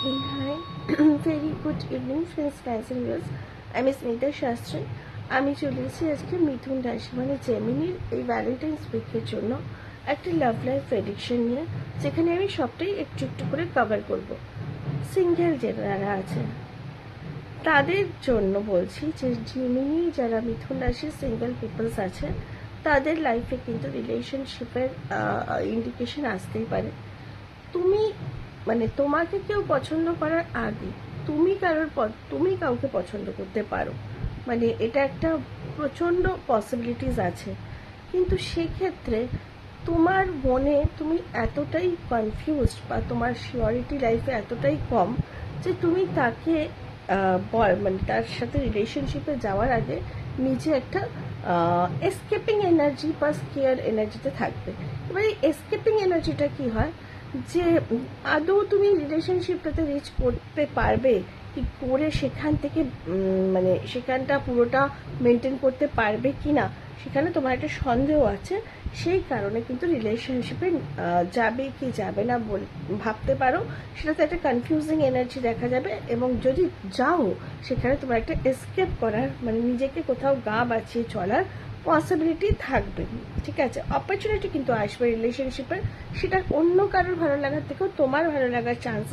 Hi, very good evening, friends, fans and viewers. আমি স্মিতা শাস্ত্রী। আমি চলে এসেছি আজকে মিথুন রাশি মানে জেমিনির এই ভ্যালেন্টাইন্স উইকের জন্য একটা লাভ লাইফ প্রেডিকশন নিয়ে, যেখানে আমি সবটাই একটু একটু করে কভার করব। সিঙ্গেল যারা আছে তাদের জন্য বলছি যে জেমিনি যারা মিথুন রাশির সিঙ্গেল পিপলস আছে তাদের লাইফে কিন্তু রিলেশনশিপের ইন্ডিকেশন আসতেই পারে। তুমি মানে তোমাকে কেউ পছন্দ করার আগে তুমি কাউকে পছন্দ করতে পারো, মানে এটা একটা প্রচণ্ড পসিবিলিটিস আছে। কিন্তু সেক্ষেত্রে তোমার মনে তুমি এতটাই কনফিউজড বা তোমার শিওরিটি লাইফে এতটাই কম যে তুমি তাকে মানে তার সাথে রিলেশনশিপে যাওয়ার আগে নিজে একটা এসকেপিং এনার্জি বা স্কেয়ার এনার্জিতে থাকবে। এবার এই এসকেপিং এনার্জিটা কি হয় যে আদৌ তুমি রিলেশনশিপটাতে রিচ করতে পারবে কি করে, সেখান থেকে মানে সেখানটা পুরোটা মেনটেন করতে পারবে কি না, সেখানে তোমার একটা সন্দেহ আছে। সেই কারণে কিন্তু রিলেশনশিপে যাবে কি যাবে না ভাবতে পারো, সেটাতে একটা কনফিউজিং এনার্জি দেখা যাবে। এবং যদি যাও সেখানে তোমার একটা এসকেপ করার মানে নিজেকে কোথাও গা বাঁচিয়ে চলার পসিবিলিটি থাকবে। ঠিক আছে, অপরচুনিটি কিন্তু আসবে রিলেশনশিপের, সেটা অন্য কারোর ভালো লাগার থেকেও তোমার ভালো লাগার চান্সেস